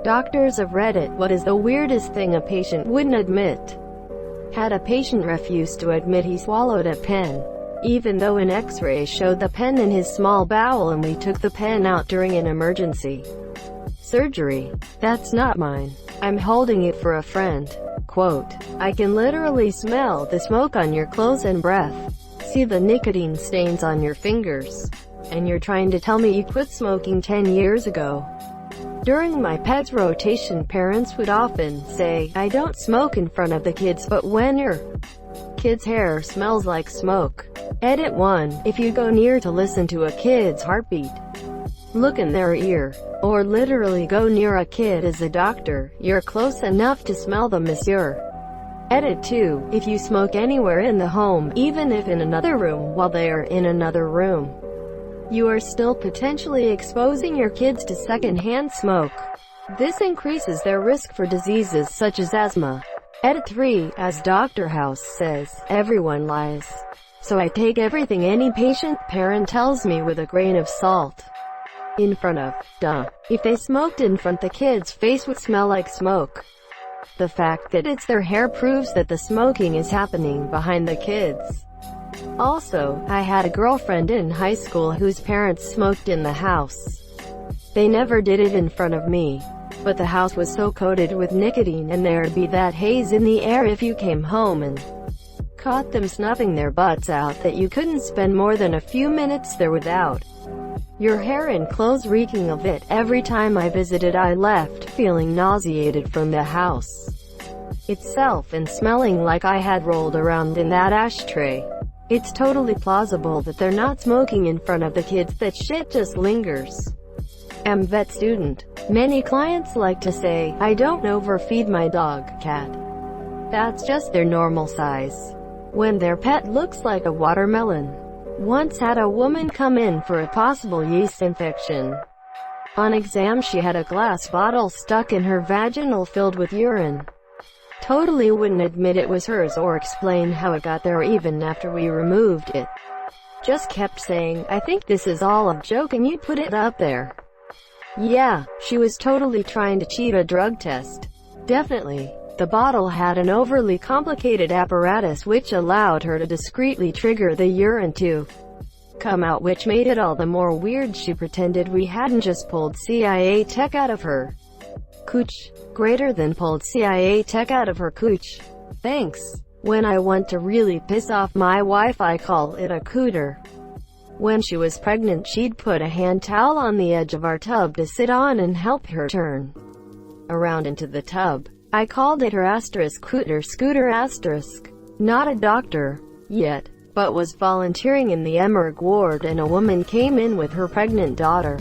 Doctors of Reddit, what is the weirdest thing a patient wouldn't admit? Had a patient refuse to admit he swallowed a pen, even though an x-ray showed the pen in his small bowel and we took the pen out during an emergency surgery. That's not mine. I'm holding it for a friend. Quote, I can literally smell the smoke on your clothes and breath. See the nicotine stains on your fingers. And you're trying to tell me you quit smoking 10 years ago? During my pet's rotation, parents would often say, I don't smoke in front of the kids, but when your kid's hair smells like smoke. Edit 1. If you go near to listen to a kid's heartbeat, look in their ear, or literally go near a kid as a doctor, you're close enough to smell them, monsieur. Edit 2. If you smoke anywhere in the home, even if in another room while they are in another room, you are still potentially exposing your kids to secondhand smoke. This increases their risk for diseases such as asthma. Edit 3. As Dr. House says, everyone lies. So I take everything any patient parent tells me with a grain of salt. In front of, duh. If they smoked in front, the kid's face would smell like smoke. The fact that it's their hair proves that the smoking is happening behind the kids. Also, I had a girlfriend in high school whose parents smoked in the house. They never did it in front of me, but the house was so coated with nicotine and there'd be that haze in the air if you came home and caught them snuffing their butts out that you couldn't spend more than a few minutes there without your hair and clothes reeking of it. Every time I visited, I left feeling nauseated from the house itself and smelling like I had rolled around in that ashtray. It's totally plausible that they're not smoking in front of the kids, that shit just lingers. MVet student. Many clients like to say, I don't overfeed my dog, cat. That's just their normal size. When their pet looks like a watermelon. Once had a woman come in for a possible yeast infection. On exam she had a glass bottle stuck in her vaginal filled with urine. Totally wouldn't admit it was hers or explain how it got there even after we removed it. Just kept saying, I think this is all a joke and you put it up there. Yeah, she was totally trying to cheat a drug test. Definitely. The bottle had an overly complicated apparatus which allowed her to discreetly trigger the urine to come out, which made it all the more weird. She pretended we hadn't just pulled CIA tech out of her cooch. Greater than pulled CIA tech out of her cooch. Thanks. When I want to really piss off my wife, I call it a cooter. When she was pregnant, she'd put a hand towel on the edge of our tub to sit on and help her turn around into the tub. I called it her cooter scooter. Not a doctor yet, but was volunteering in the emerg ward, and a woman came in with her pregnant daughter.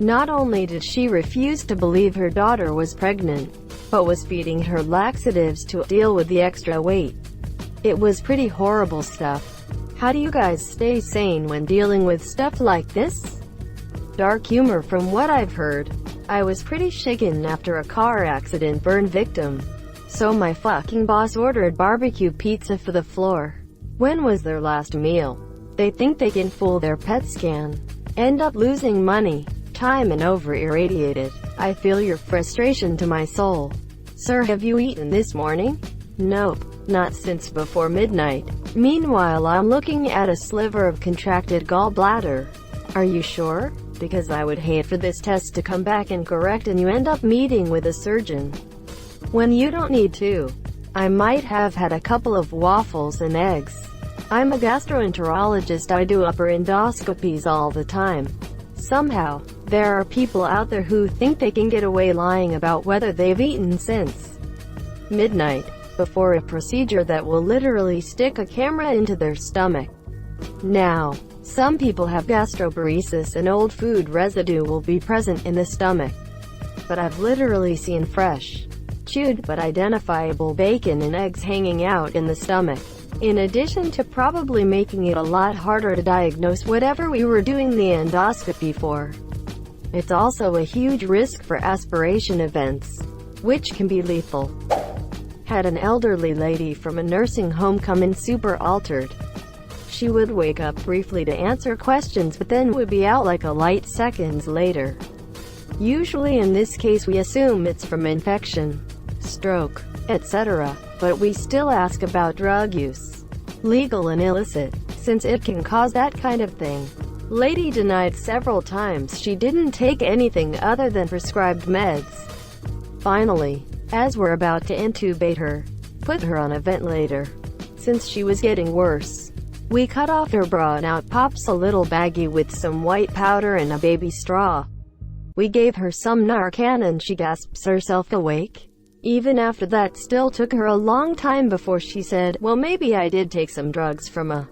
Not only did she refuse to believe her daughter was pregnant, but was feeding her laxatives to deal with the extra weight. It was pretty horrible stuff. How do you guys stay sane when dealing with stuff like this? Dark humor. From what I've heard, I was pretty shaken after a car accident burn victim. So my fucking boss ordered barbecue pizza for the floor. When was their last meal? They think they can fool their PET scan. End up losing money, time and over-irradiated. I feel your frustration to my soul. Sir, have you eaten this morning? Nope, not since before midnight. Meanwhile, I'm looking at a sliver of contracted gallbladder. Are you sure? Because I would hate for this test to come back incorrect and you end up meeting with a surgeon when you don't need to. I might have had a couple of waffles and eggs. I'm a gastroenterologist. I do upper endoscopies all the time. Somehow, there are people out there who think they can get away lying about whether they've eaten since midnight, before a procedure that will literally stick a camera into their stomach. Now, some people have gastroparesis and old food residue will be present in the stomach. But I've literally seen fresh, chewed but identifiable bacon and eggs hanging out in the stomach. In addition to probably making it a lot harder to diagnose whatever we were doing the endoscopy for. It's also a huge risk for aspiration events, which can be lethal. Had an elderly lady from a nursing home come in super altered. She would wake up briefly to answer questions but then would be out like a light seconds later. Usually in this case we assume it's from infection, stroke, etc., but we still ask about drug use, legal and illicit, since it can cause that kind of thing. Lady denied several times she didn't take anything other than prescribed meds. Finally, as we're about to intubate her, put her on a ventilator, since she was getting worse, we cut off her bra and out pops a little baggie with some white powder and a baby straw. We gave her some Narcan and she gasps herself awake. Even after that still took her a long time before she said, well, maybe I did take some drugs from a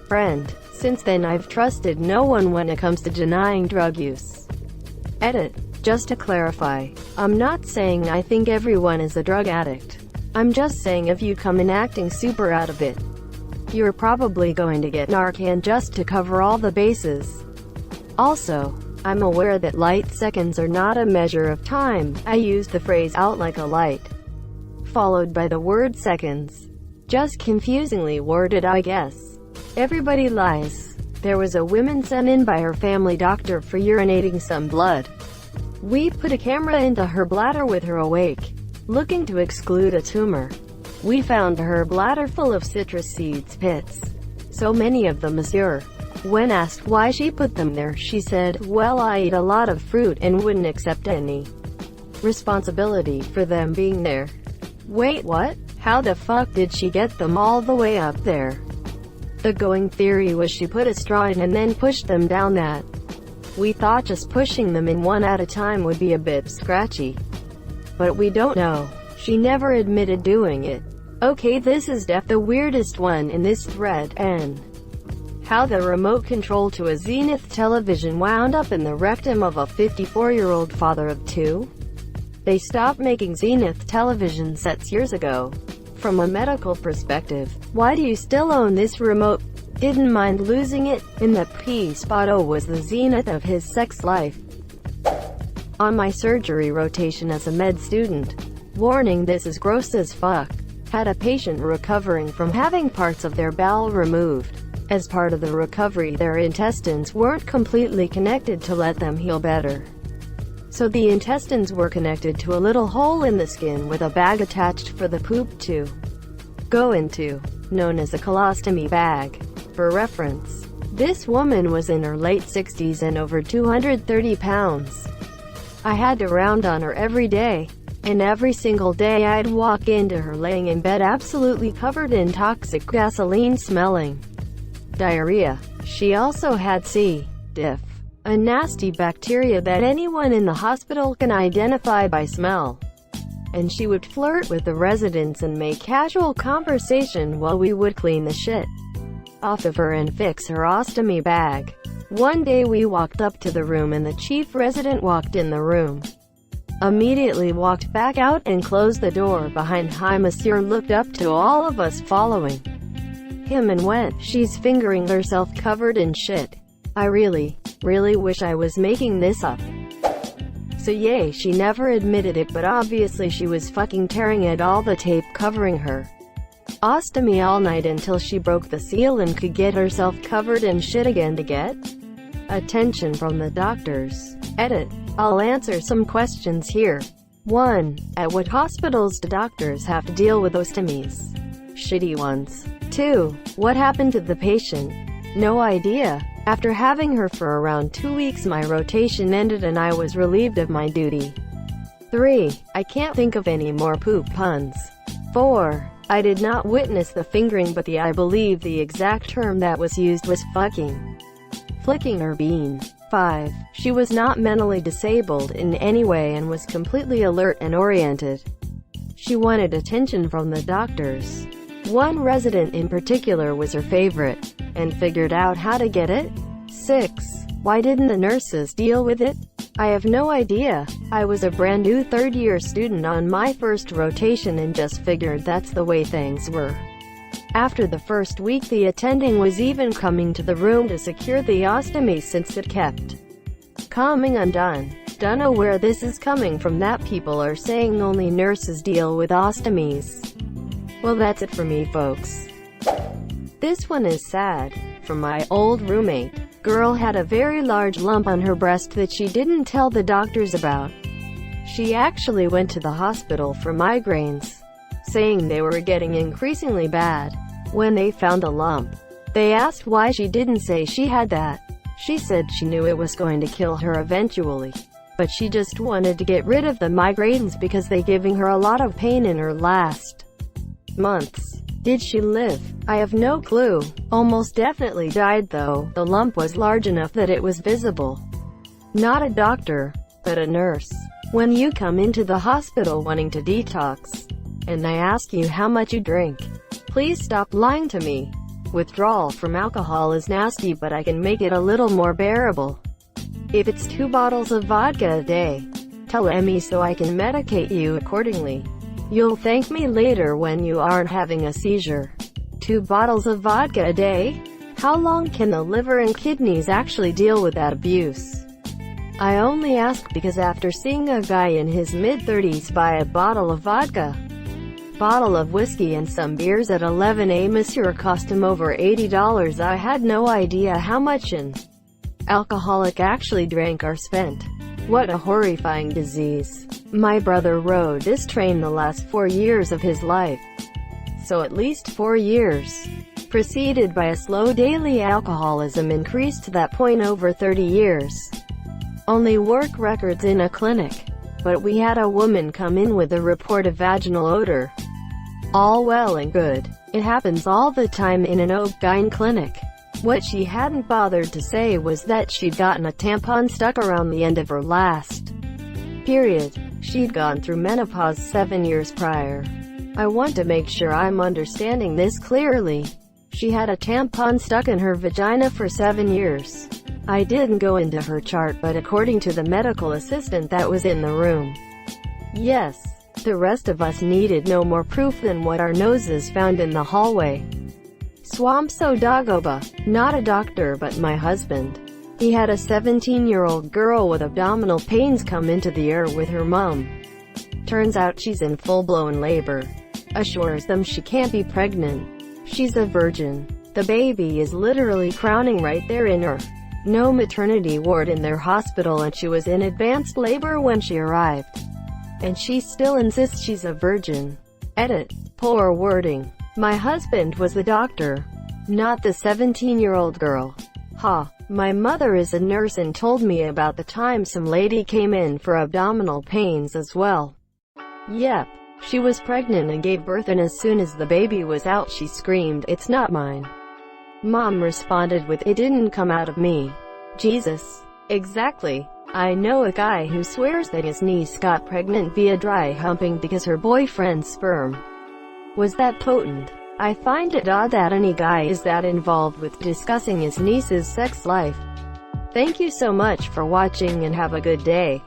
friend. Since then I've trusted no one when it comes to denying drug use. Edit. Just to clarify, I'm not saying I think everyone is a drug addict. I'm just saying if you come in acting super out of it, you're probably going to get Narcan just to cover all the bases. Also, I'm aware that light seconds are not a measure of time. I used the phrase out like a light, followed by the word seconds. Just confusingly worded, I guess. Everybody lies. There was a woman sent in by her family doctor for urinating some blood. We put a camera into her bladder with her awake, looking to exclude a tumor. We found her bladder full of citrus seeds pits. So many of them, monsieur. When asked why she put them there, she said, well, I eat a lot of fruit and wouldn't accept any responsibility for them being there. Wait, what? How the fuck did she get them all the way up there? The going theory was she put a straw in and then pushed them down that. We thought just pushing them in one at a time would be a bit scratchy. But we don't know. She never admitted doing it. Okay, this is the weirdest one in this thread, and how the remote control to a Zenith television wound up in the rectum of a 54-year-old father of two. They stopped making Zenith television sets years ago. From a medical perspective, why do you still own this remote? Didn't mind losing it. In the P-spot was the zenith of his sex life. On my surgery rotation as a med student. Warning, this is gross as fuck. Had a patient recovering from having parts of their bowel removed. As part of the recovery, their intestines weren't completely connected to let them heal better. So the intestines were connected to a little hole in the skin with a bag attached for the poop to go into, known as a colostomy bag. For reference, this woman was in her late 60s and over 230 pounds. I had to round on her every day, and every single day I'd walk into her laying in bed absolutely covered in toxic gasoline-smelling diarrhea. She also had C. diff, a nasty bacteria that anyone in the hospital can identify by smell. And she would flirt with the residents and make casual conversation while we would clean the shit off of her and fix her ostomy bag. One day we walked up to the room and the chief resident walked in the room, immediately walked back out and closed the door behind him. Monsieur looked up to all of us following him and went, she's fingering herself covered in shit. I really wish I was making this up. So yay, she never admitted it, but obviously she was fucking tearing at all the tape covering her ostomy all night until she broke the seal and could get herself covered in shit again to get attention from the doctors. Edit. I'll answer some questions here. 1. At what hospitals do doctors have to deal with ostomies? Shitty ones. 2. What happened to the patient? No idea. After having her for around 2 weeks, my rotation ended and I was relieved of my duty. 3. I can't think of any more poop puns. 4. I did not witness the fingering, but I believe the exact term that was used was fucking flicking her bean. 5. She was not mentally disabled in any way and was completely alert and oriented. She wanted attention from the doctors. One resident in particular was her favorite, and figured out how to get it. 6. Why didn't the nurses deal with it? I have no idea. I was a brand new third-year student on my first rotation and just figured that's the way things were. After the first week, the attending was even coming to the room to secure the ostomy since it kept coming undone. Don't know where this is coming from that people are saying only nurses deal with ostomies. Well, that's it for me, folks. This one is sad. From my old roommate. Girl had a very large lump on her breast that she didn't tell the doctors about. She actually went to the hospital for migraines, saying they were getting increasingly bad. When they found the lump, they asked why she didn't say she had that. She said she knew it was going to kill her eventually, but she just wanted to get rid of the migraines because they giving her a lot of pain in her last months. Did she live? I have no clue. Almost definitely died though. The lump was large enough that it was visible. Not a doctor, but a nurse. When you come into the hospital wanting to detox, and I ask you how much you drink, please stop lying to me. Withdrawal from alcohol is nasty, but I can make it a little more bearable. If it's 2 bottles of vodka a day, tell Emmy so I can medicate you accordingly. You'll thank me later when you aren't having a seizure. 2 bottles of vodka a day? How long can the liver and kidneys actually deal with that abuse? I only ask because after seeing a guy in his mid-30s buy a bottle of vodka, bottle of whiskey and some beers at 11 Monsieur cost him over $80, I had no idea how much an alcoholic actually drank or spent. What a horrifying disease. My brother rode this train the last 4 years of his life. So at least 4 years. Preceded by a slow daily alcoholism increased to that point over 30 years. Only work records in a clinic. But we had a woman come in with a report of vaginal odor. All well and good. It happens all the time in an OB/GYN clinic. What she hadn't bothered to say was that she'd gotten a tampon stuck around the end of her last period. She'd gone through menopause 7 years prior. I want to make sure I'm understanding this clearly. She had a tampon stuck in her vagina for 7 years. I didn't go into her chart, but according to the medical assistant that was in the room, yes, the rest of us needed no more proof than what our noses found in the hallway. Swampso Dagoba. Not a doctor but my husband. He had a 17-year-old girl with abdominal pains come into the ER with her mom. Turns out she's in full-blown labor. Assures them she can't be pregnant. She's a virgin. The baby is literally crowning right there in her. No maternity ward in their hospital, and she was in advanced labor when she arrived. And she still insists she's a virgin. Edit. Poor wording. My husband was the doctor, not the 17-year-old girl. Ha. My mother is a nurse and told me about the time some lady came in for abdominal pains as well. Yep. She was pregnant and gave birth, and as soon as the baby was out she screamed, "It's not mine." Mom responded with, "It didn't come out of me." Jesus. Exactly. I know a guy who swears that his niece got pregnant via dry humping because her boyfriend's sperm was that potent. I find it odd that any guy is that involved with discussing his niece's sex life. Thank you so much for watching and have a good day.